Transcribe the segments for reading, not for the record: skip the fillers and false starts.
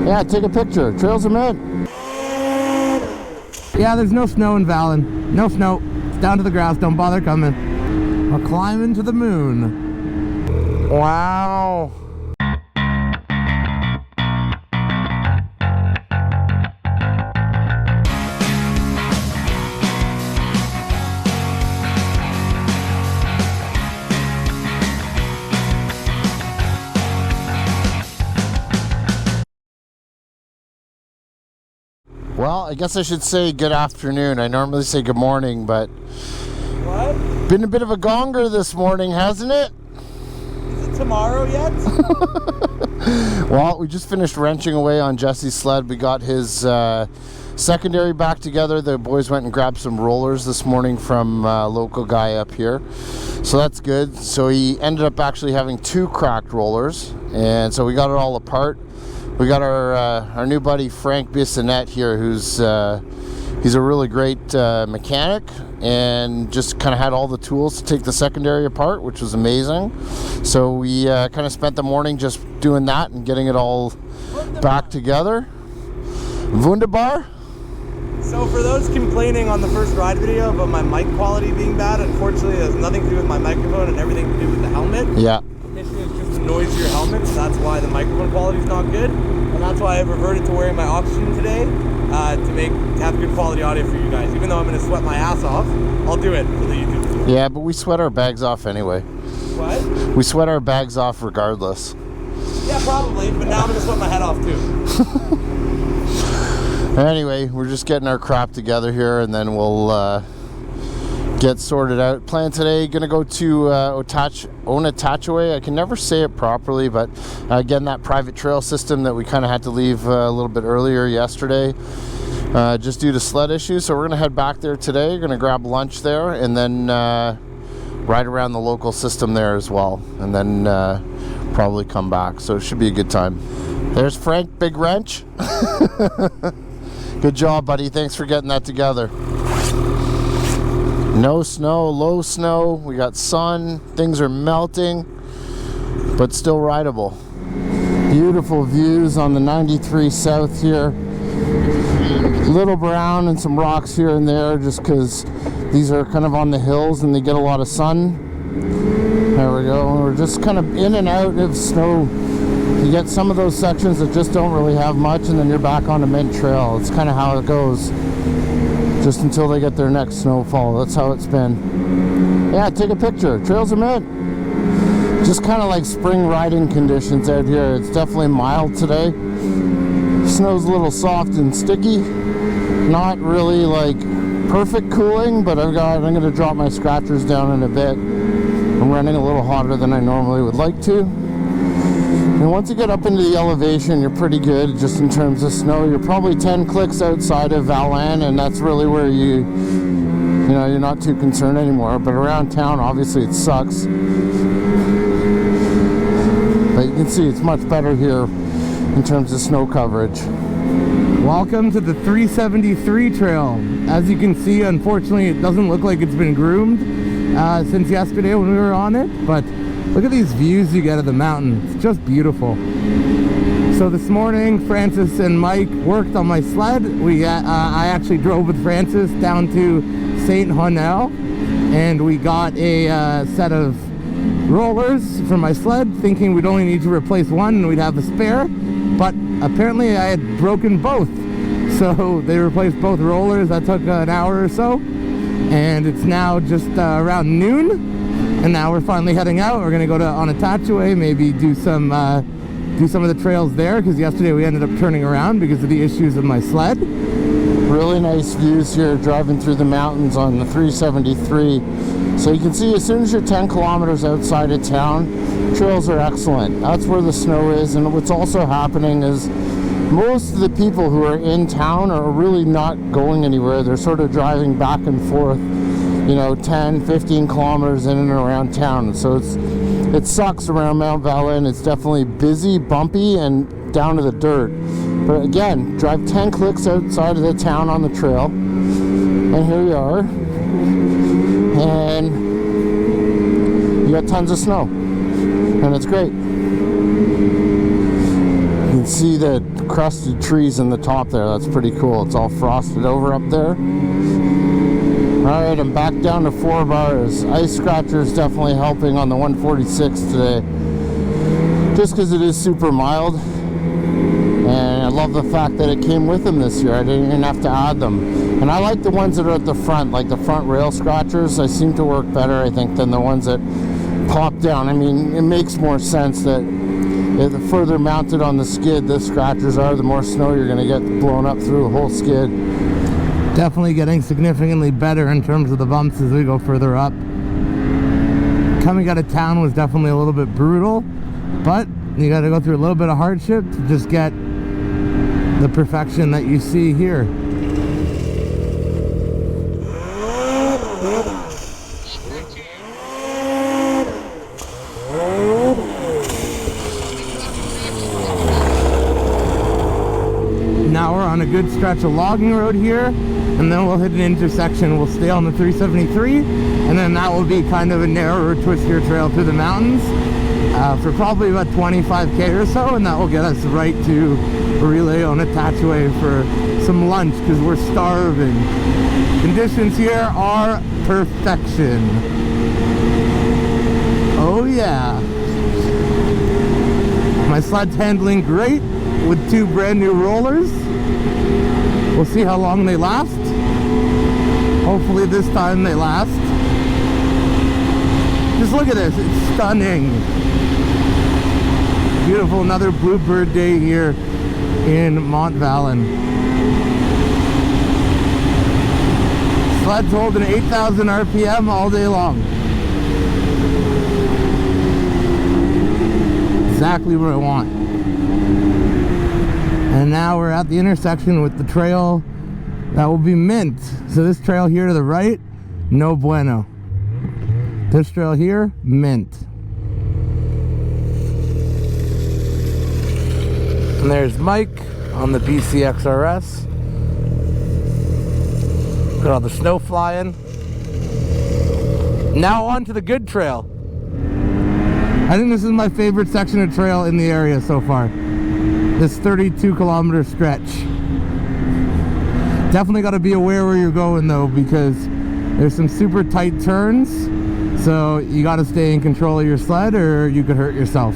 Yeah, take a picture. Trails are mint. Yeah, there's no snow in Valin. No snow. It's down to the grass. Don't bother coming. We're climbing to the moon. Wow. Well, I guess I should say good afternoon. I normally say good morning, but what? Been a bit of a gonger this morning, hasn't it? Is it tomorrow yet? Well, we just finished wrenching away on Jesse's sled. We got his secondary back together. The boys went and grabbed some rollers this morning from a local guy up here. So that's good. So he ended up actually having 2 cracked rollers, and so we got it all apart. We got our new buddy Frank Bissonette here, who's he's a really great mechanic, and just kind of had all the tools to take the secondary apart, which was amazing. So we kind of spent the morning just doing that and getting it all back together. Wunderbar. So for those complaining on the first ride video about my mic quality being bad, unfortunately it has nothing to do with my microphone and everything to do with the helmet. Yeah. The issue is just the noisier helmet, so that's why the microphone quality is not good. And that's why I've reverted to wearing my oxygen today to have good quality audio for you guys. Even though I'm going to sweat my ass off, I'll do it for the YouTube video. Yeah, but we sweat our bags off anyway. What? We sweat our bags off regardless. Yeah, probably, but now I'm going to sweat my head off too. Anyway, we're just getting our crap together here, and then we'll get sorted out. Plan today, gonna go to Onatchiway. I can never say it properly, but again, that private trail system that we kind of had to leave a little bit earlier yesterday, just due to sled issues. So we're gonna head back there today. Gonna grab lunch there, and then ride around the local system there as well, and then probably come back. So it should be a good time. There's Frank, big wrench. Good job, buddy. Thanks for getting that together. No snow, low snow. We got sun. Things are melting, but still rideable. Beautiful views on the 93 South here. Little brown and some rocks here and there, just because these are kind of on the hills and they get a lot of sun. There we go. We're just kind of in and out of snow. You get some of those sections that just don't really have much, and then you're back on the Mint Trail. It's kind of how it goes, just until they get their next snowfall. That's how it's been. Yeah, take a picture. Trails are mint. Just kind of like spring riding conditions out here. It's definitely mild today. Snow's a little soft and sticky. Not really like perfect cooling, but I'm going to drop my scratchers down in a bit. I'm running a little hotter than I normally would like to. And once you get up into the elevation, you're pretty good just in terms of snow. You're probably 10 clicks outside of Valin, and that's really where you know, you're not too concerned anymore. But around town, obviously it sucks. But you can see it's much better here in terms of snow coverage. Welcome to the 373 trail. As you can see, unfortunately, it doesn't look like it's been groomed since yesterday when we were on it, but look at these views you get of the mountain. It's just beautiful. So this morning, Francis and Mike worked on my sled. I actually drove with Francis down to St. Honel, and we got a set of rollers for my sled, thinking we'd only need to replace one and we'd have a spare. But apparently I had broken both. So they replaced both rollers. That took an hour or so. And it's now just around noon. And now we're finally heading out. We're gonna go to Onatchiway, maybe do some of the trails there, because yesterday we ended up turning around because of the issues of my sled. Really nice views here driving through the mountains on the 373. So you can see as soon as you're 10 kilometers outside of town, trails are excellent. That's where the snow is. And what's also happening is most of the people who are in town are really not going anywhere. They're sort of driving back and forth, you know, 10, 15 kilometers in and around town. So it sucks around Mount Valin. It's definitely busy, bumpy, and down to the dirt. But again, drive 10 clicks outside of the town on the trail, and here you are. And you got tons of snow, and it's great. You can see the crusted trees in the top there. That's pretty cool. It's all frosted over up there. Alright, I'm back down to 4 bars. Ice Scratcher is definitely helping on the 146 today. Just because it is super mild. And I love the fact that it came with them this year. I didn't even have to add them. And I like the ones that are at the front, like the front rail scratchers. They seem to work better, I think, than the ones that pop down. I mean, it makes more sense that the further mounted on the skid the scratchers are, the more snow you're going to get blown up through the whole skid. Definitely getting significantly better in terms of the bumps as we go further up. Coming out of town was definitely a little bit brutal, but you got to go through a little bit of hardship to just get the perfection that you see here. Now we're on a good stretch of logging road here, and then we'll hit an intersection. We'll stay on the 373, and then that will be kind of a narrower, twistier trail through the mountains for probably about 25k or so, and that will get us right to Relay Onatchiway for some lunch because we're starving. Conditions here are perfection. Oh yeah. My sled's handling great with 2 brand new rollers. We'll see how long they last. Hopefully this time they last. Just look at this, it's stunning. Beautiful, another bluebird day here in Mont Valin. Sled's holding 8,000 RPM all day long. Exactly what I want. And now we're at the intersection with the trail that will be Mint. So this trail here to the right, no bueno. This trail here, Mint. And there's Mike on the BC XRS. Got all the snow flying. Now on to the good trail. I think this is my favorite section of trail in the area so far. This 32-kilometer stretch. Definitely got to be aware where you're going though, because there's some super tight turns. So you got to stay in control of your sled or you could hurt yourself.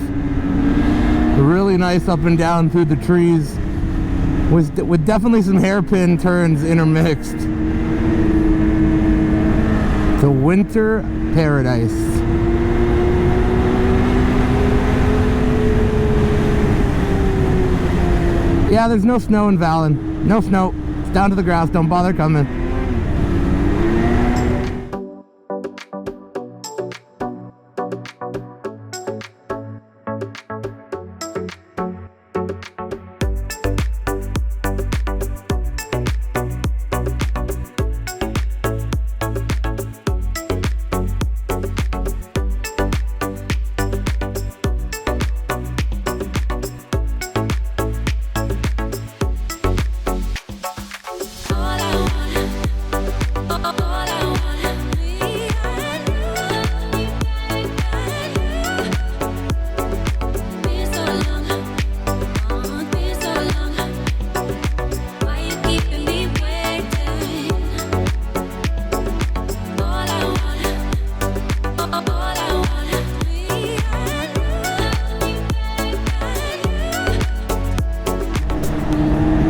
Really nice up and down through the trees with definitely some hairpin turns intermixed. The winter paradise. Yeah, there's no snow in Valin. No snow. It's down to the grass. Don't bother coming.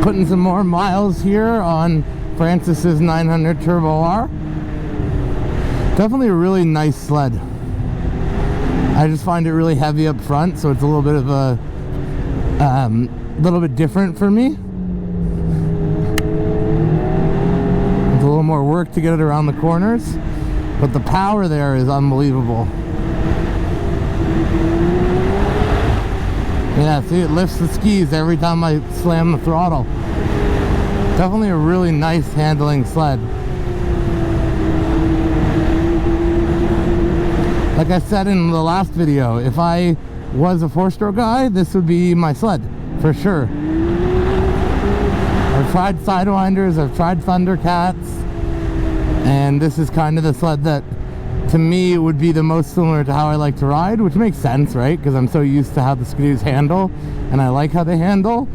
Putting some more miles here on Francis's 900 Turbo R. Definitely a really nice sled. I just find it really heavy up front, so it's a little bit of a little bit different for me. It's a little more work to get it around the corners, but the power there is unbelievable. Yeah, see, it lifts the skis every time I slam the throttle. Definitely a really nice handling sled. Like I said in the last video, if I was a 4-stroke guy, this would be my sled, for sure. I've tried Sidewinders, I've tried Thundercats, and this is kind of the sled that to me it would be the most similar to how I like to ride, which makes sense, right? Because I'm so used to how the skidoos handle, and I like how they handle,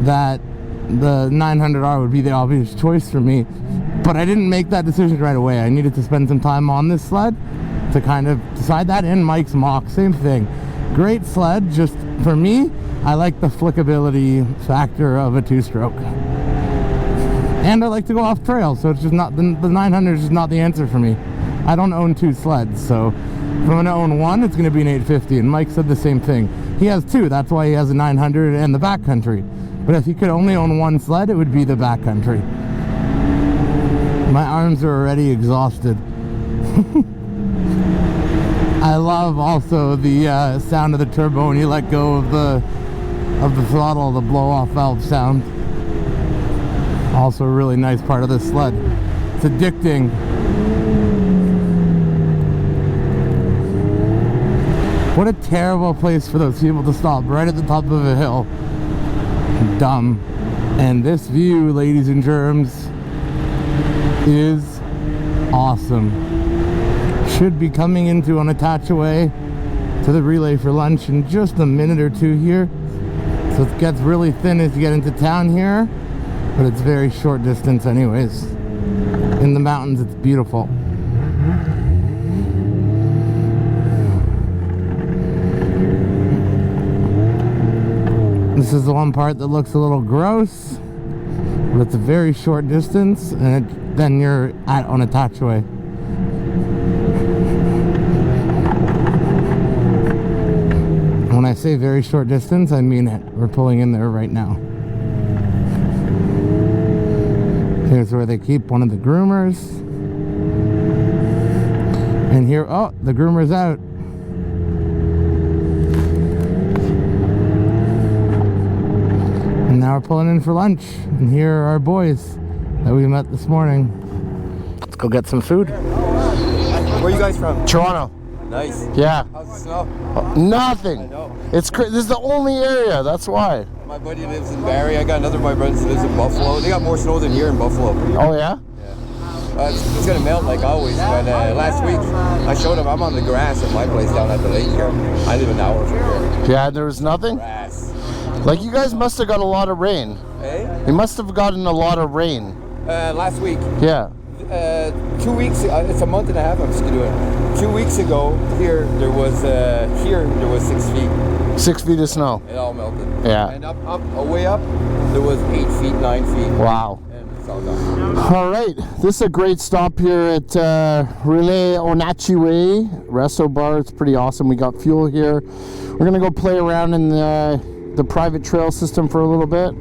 that the 900R would be the obvious choice for me. But I didn't make that decision right away. I needed to spend some time on this sled to kind of decide that. And Mike's Mach, same thing. Great sled, just for me, I like the flickability factor of a two-stroke. And I like to go off trail, so it's just not, the 900 is just not the answer for me. I don't own two sleds, so if I'm gonna own one, it's gonna be an 850, and Mike said the same thing. He has two, that's why he has a 900 and the backcountry. But if he could only own one sled, it would be the backcountry. My arms are already exhausted. I love also the sound of the turbo when you let go of the throttle, the blow-off valve sound. Also a really nice part of this sled. It's addicting. What a terrible place for those people to stop right at the top of a hill. Dumb. And this view, ladies and germs, is awesome. Should be coming into Onatchiway to the relay for lunch in just a minute or two here. So it gets really thin as you get into town here, but it's very short distance anyways. In the mountains, it's beautiful. This is the one part that looks a little gross, but it's a very short distance, and then you're at Onatchiway. When I say very short distance, I mean it. We're pulling in there right now. Here's where they keep one of the groomers. And here, oh, the groomer's out. And now we're pulling in for lunch. And here are our boys that we met this morning. Let's go get some food. Where are you guys from? Toronto. Nice. Yeah. How's the snow? Nothing. I know. It's this is the only area. That's why. My buddy lives in Barrie. I got another of my brothers who lives in Buffalo. They got more snow than here in Buffalo. Oh yeah. It's gonna melt like always. But last week I showed him I'm on the grass at my place down at the lake here. I live an hour from here. Yeah. There was nothing. Grass. Like you guys must have got a lot of rain. Hey? You must have gotten a lot of rain. Last week. Yeah. 2 weeks. It's a month and a half I'm skidooing. 2 weeks ago here there was 6 feet. 6 feet of snow. It all melted. Yeah. And up way up there was 8 feet, 9 feet. Wow. And it's all gone. All right. This is a great stop here at Relay Onatchiway Resto Bar. It's pretty awesome. We got fuel here. We're gonna go play around in the private trail system for a little bit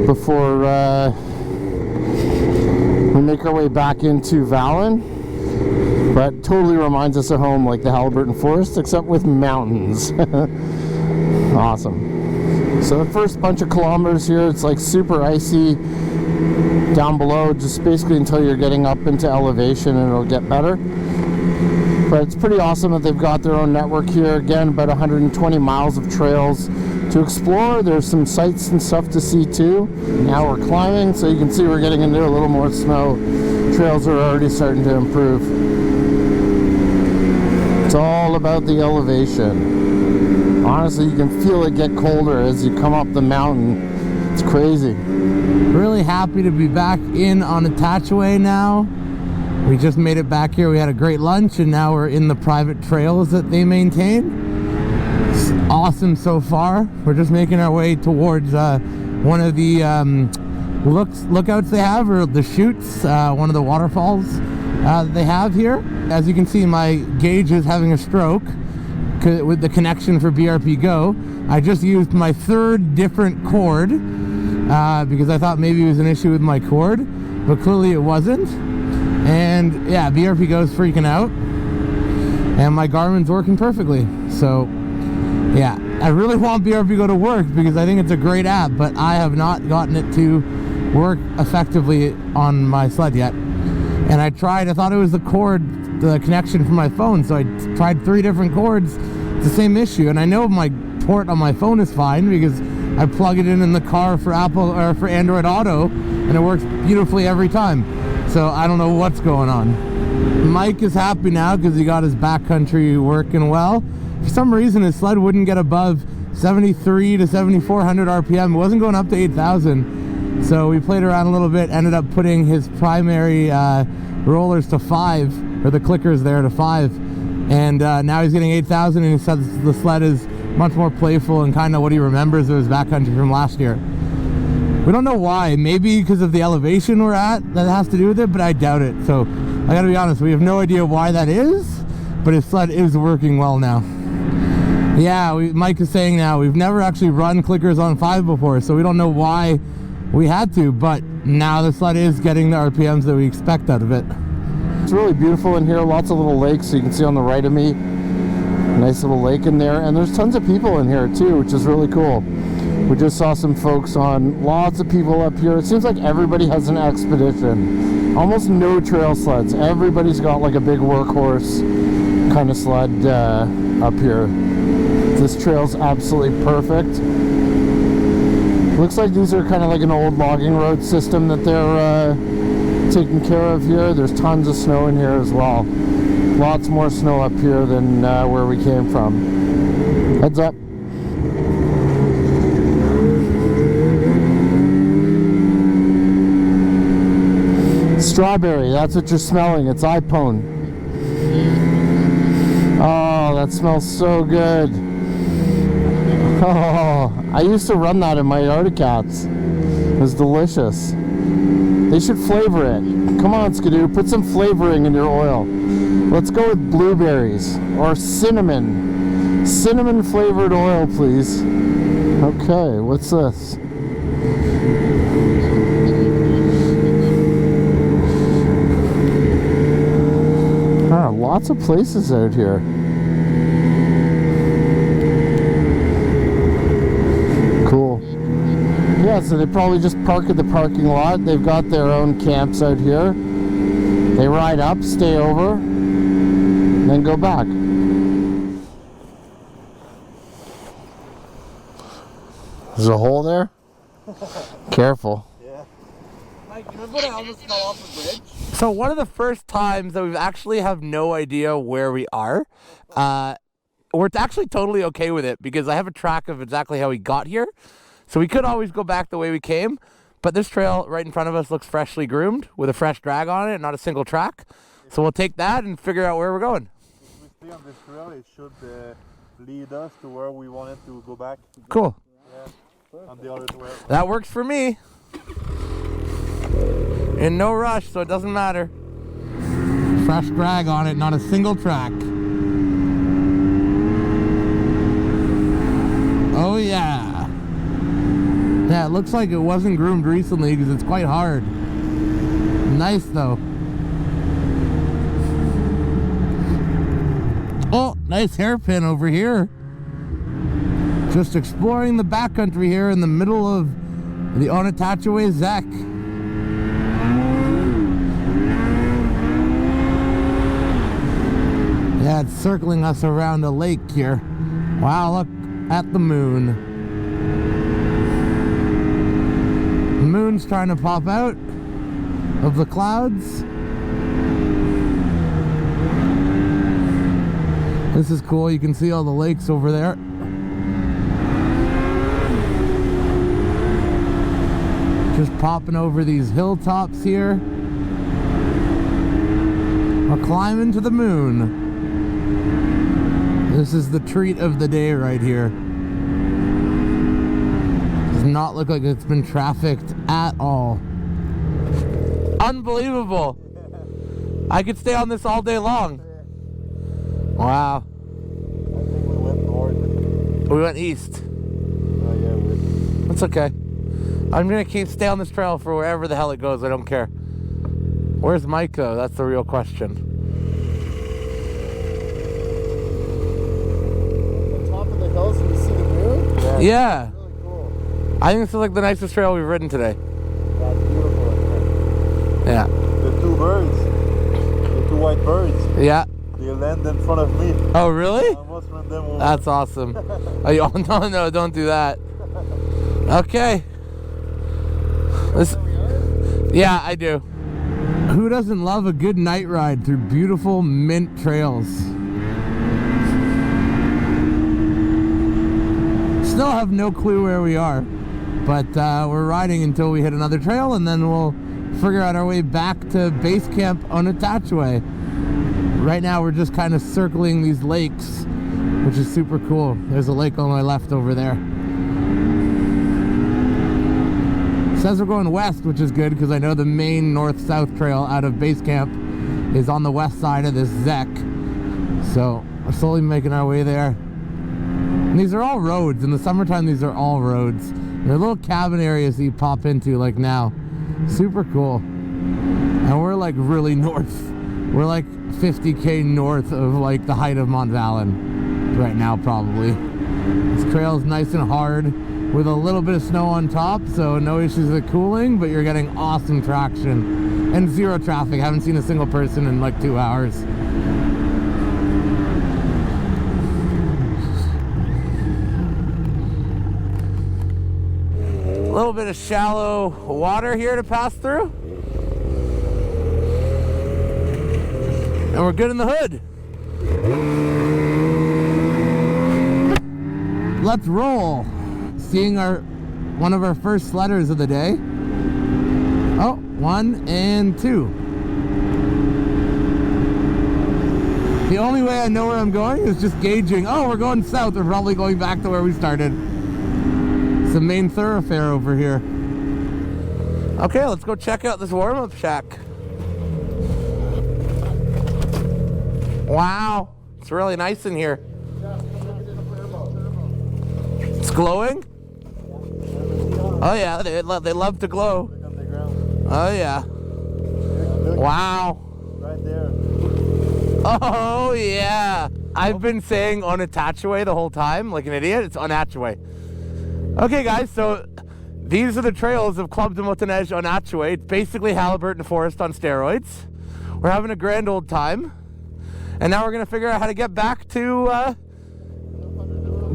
before we make our way back into Valin. But totally reminds us of home, like the Halliburton Forest, except with mountains. Awesome. So the first bunch of kilometers here, it's like super icy down below, just basically until you're getting up into elevation and it'll get better. But it's pretty awesome that they've got their own network here. Again, about 120 miles of trails to explore. There's some sights and stuff to see too. Now we're climbing, so you can see we're getting into a little more snow. Trails are already starting to improve. It's all about the elevation. Honestly, you can feel it get colder as you come up the mountain. It's crazy. Really happy to be back in Onatchiway now. We just made it back here. We had a great lunch, and now we're in the private trails that they maintain. It's awesome so far. We're just making our way towards one of the lookouts they have, or the chutes, one of the waterfalls that they have here. As you can see, my gauge is having a stroke with the connection for BRP Go. I just used my third different cord because I thought maybe it was an issue with my cord, but clearly it wasn't. And yeah, BRP Go's freaking out, and my Garmin's working perfectly. So yeah, I really want BRP Go to work because I think it's a great app, but I have not gotten it to work effectively on my sled yet. And I thought it was the cord, the connection from my phone, so I tried 3 different cords. It's the same issue, and I know my port on my phone is fine because I plug it in the car for Apple or for Android Auto, and it works beautifully every time. So I don't know what's going on. Mike is happy now because he got his backcountry working well. For some reason his sled wouldn't get above 73 to 7400 RPM. It wasn't going up to 8,000. So we played around a little bit, ended up putting his primary rollers to 5, or the clickers there to 5. And now he's getting 8,000, and he says the sled is much more playful and kind of what he remembers of his backcountry from last year. We don't know why. Maybe because of the elevation we're at that has to do with it, but I doubt it. So I gotta be honest, we have no idea why that is, but his sled is working well now. Yeah, Mike is saying now we've never actually run clickers on 5 before, so we don't know why we had to, but now the sled is getting the RPMs that we expect out of it. It's really beautiful in here, lots of little lakes. So you can see on the right of me, nice little lake in there, and there's tons of people in here too, which is really cool. We just saw some folks on, lots of people up here. It seems like everybody has an expedition. Almost no trail sleds. Everybody's got like a big workhorse kind of sled up here. This trail's absolutely perfect. Looks like these are kind of like an old logging road system that they're taking care of here. There's tons of snow in here as well. Lots more snow up here than where we came from. Heads up. Strawberry, that's what you're smelling. It's iPhone. Oh, that smells so good. Oh, I used to run that in my Arctic Cats. It was delicious. They should flavor it. Come on, Skidoo, put some flavoring in your oil. Let's go with blueberries or cinnamon. Cinnamon flavored oil, please. Okay, what's this? Lots of places out here. Cool. Yeah, so they probably just park at the parking lot. They've got their own camps out here. They ride up, stay over, and then go back. There's a hole there? Careful. Yeah. Mike, you remember when I almost fell off the bridge? So one of the first times that we actually have no idea where we are, we're actually totally okay with it because I have a track of exactly how we got here. So we could always go back the way we came, but this trail right in front of us looks freshly groomed with a fresh drag on it, not a single track. So we'll take that and figure out where we're going. If we stay on this trail, it should lead us to where we wanted to go back. Cool. Yeah, on the other way. That works for me. In no rush, so it doesn't matter. Fresh drag on it, not a single track. Oh yeah. Yeah, it looks like it wasn't groomed recently because it's quite hard. Nice though. Oh, nice hairpin over here. Just exploring the backcountry here in the middle of the Onatchiway Zec. Yeah, it's circling us around a lake here. Wow, look at the moon. The moon's trying to pop out of the clouds. This is cool. You can see all the lakes over there. Just popping over these hilltops here. We're climbing to the moon. This is the treat of the day right here. Does not look like it's been trafficked at all. Unbelievable. I could stay on this all day long. Wow. I think we went north. We went east. Oh yeah, we did. That's okay. I'm gonna stay on this trail for wherever the hell it goes. I don't care. Where's Mike though? That's the real question. Hills and you see the moon? Yeah. Really cool. I think this is like the nicest trail we've ridden today. That's beautiful. Yeah. The two birds, the two white birds, Yeah. they land in front of me. Oh, really? I almost ran them over. That's awesome. Oh, no, don't do that. Okay. Yeah, I do. Who doesn't love a good night ride through beautiful mint trails? Still have no clue where we are, but we're riding until we hit another trail, and then we'll figure out our way back to base camp Onatchiway. Right now we're just kind of circling these lakes, which is super cool. There's a lake on my left over there. It says we're going west, which is good because I know the main north-south trail out of base camp is on the west side of this Zek. So we're slowly making our way there. And these are all roads. In the summertime, these are all roads. They're little cabin areas that you pop into, like now. Super cool. And we're like really north. We're like 50k north of like the height of Mont Valin right now, probably. This trail is nice and hard with a little bit of snow on top, so no issues with cooling, but you're getting awesome traction and zero traffic. Haven't seen a single person in like 2 hours. A little bit of shallow water here to pass through. And we're good in the hood. Let's roll. Seeing one of our first sledders of the day. Oh, 1 and 2. The only way I know where I'm going is just gauging. Oh, we're going south. We're probably going back to where we started. It's the main thoroughfare over here. Okay, let's go check out this warm-up shack. Wow, it's really nice in here. It's glowing? Oh yeah, they love to glow. Oh yeah. Wow. Right there. Oh yeah. I've been saying Onatchiway the whole time, like an idiot. It's Onatchiway. Okay guys, so these are the trails of Club de Motoneige Onatchiway. It's basically Halliburton Forest on steroids. We're having a grand old time. And now we're going to figure out how to get back to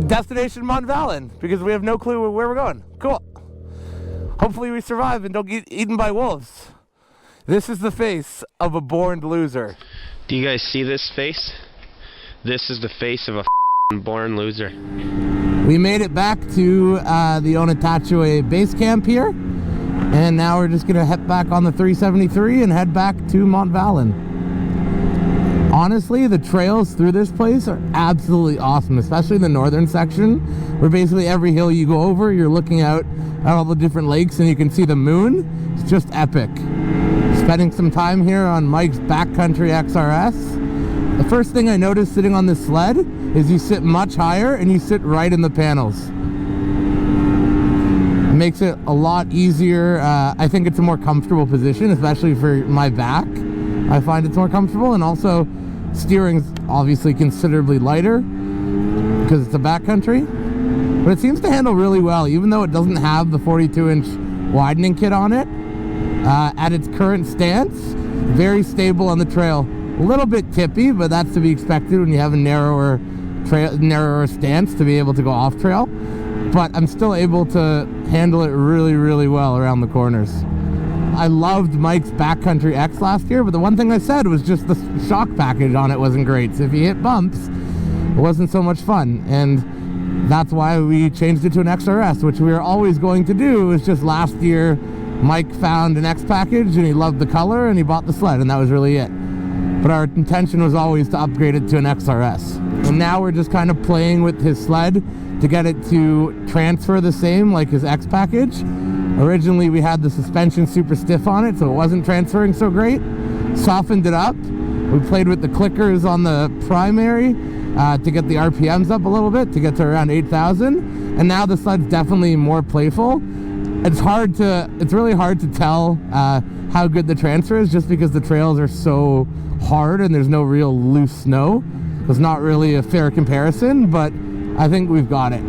destination Mont Valin, because we have no clue where we're going. Cool. Hopefully we survive and don't get eaten by wolves. This is the face of a born loser. Do you guys see this face? This is the face of a born loser. We made it back to the Onatchiway base camp here, and now we're just going to head back on the 373 and head back to Mont Valin. Honestly, the trails through this place are absolutely awesome, especially the northern section, where basically every hill you go over, you're looking out at all the different lakes and you can see the moon. It's just epic. Spending some time here on Mike's backcountry XRS. The first thing I noticed sitting on this sled is you sit much higher and you sit right in the panels. It makes it a lot easier. I think it's a more comfortable position, especially for my back. I find it's more comfortable, and also steering's obviously considerably lighter because it's a backcountry, but it seems to handle really well, even though it doesn't have the 42-inch widening kit on it. At its current stance, very stable on the trail. A little bit tippy, but that's to be expected when you have a narrower stance to be able to go off trail. But I'm still able to handle it really, really well around the corners. I loved Mike's Backcountry X last year, but the one thing I said was just the shock package on it wasn't great. So if you hit bumps, it wasn't so much fun. And that's why we changed it to an XRS, which we were always going to do. It was just last year, Mike found an X package and he loved the color and he bought the sled, and that was really it. But our intention was always to upgrade it to an XRS. And now we're just kind of playing with his sled to get it to transfer the same like his X package. Originally we had the suspension super stiff on it, so it wasn't transferring so great. Softened it up. We played with the clickers on the primary to get the RPMs up a little bit, to get to around 8,000. And now the sled's definitely more playful. It's really hard to tell how good the transfer is, just because the trails are so hard and there's no real loose snow. It's not really a fair comparison, but I think we've got it.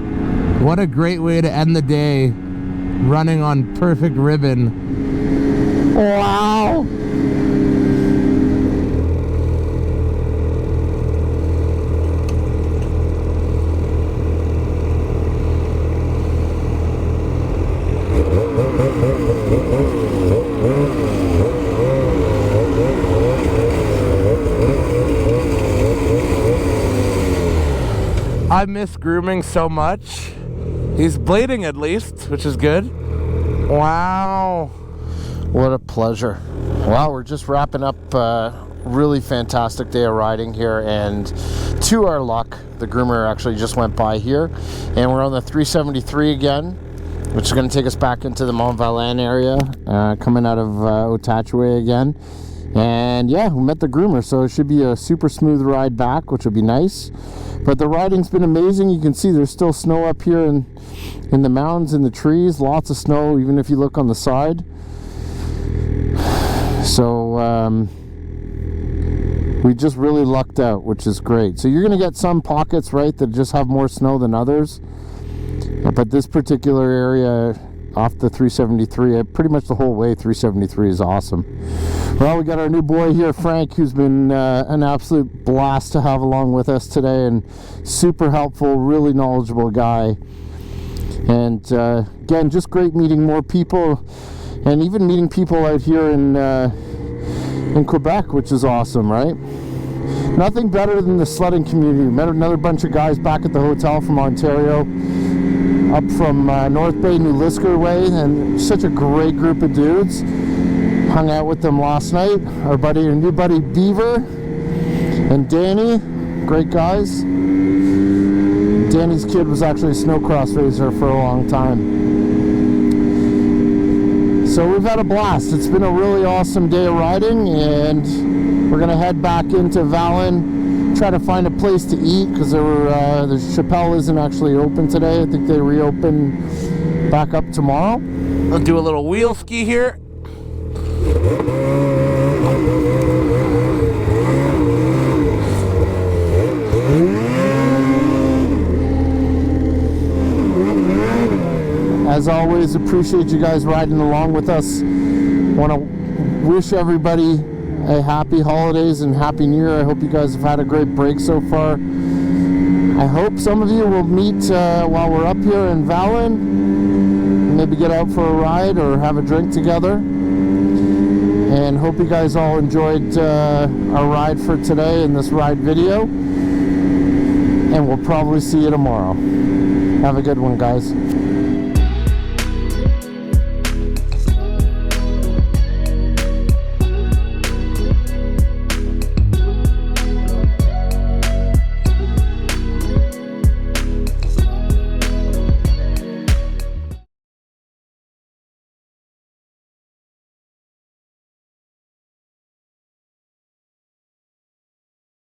What a great way to end the day, running on perfect ribbon. Wow. I miss grooming so much. He's blading at least, which is good. Wow. What a pleasure. Wow, we're just wrapping up really fantastic day of riding here, and to our luck, the groomer actually just went by here, and we're on the 373 again, which is going to take us back into the Mont Valin area, coming out of Onatchiway again. And yeah, we met the groomer, so it should be a super smooth ride back, which will be nice. But the riding's been amazing. You can see there's still snow up here in the mountains, in the trees, lots of snow, even if you look on the side. So we just really lucked out, which is great. So you're going to get some pockets, right, that just have more snow than others. But this particular area off the 373, pretty much the whole way 373 is awesome. Well, we got our new boy here, Frank, who's been an absolute blast to have along with us today, and super helpful, really knowledgeable guy. And again, just great meeting more people, and even meeting people out here in Quebec, which is awesome, right? Nothing better than the sledding community. Met another bunch of guys back at the hotel from Ontario, up from North Bay, New Lisker way, and such a great group of dudes. Hung out with them last night. Our new buddy Beaver and Danny, great guys. Danny's kid was actually a snowcross racer for a long time. So we've had a blast. It's been a really awesome day of riding, and we're gonna head back into Valin, try to find a place to eat, because the Chapelle isn't actually open today. I think they reopen back up tomorrow. I'll do a little wheel ski here. As always, appreciate you guys riding along with us. Want to wish everybody a happy holidays and happy new year. I hope you guys have had a great break so far. I hope some of you will meet while we're up here in Valin. Maybe get out for a ride or have a drink together. And hope you guys all enjoyed our ride for today in this ride video. And we'll probably see you tomorrow. Have a good one, guys.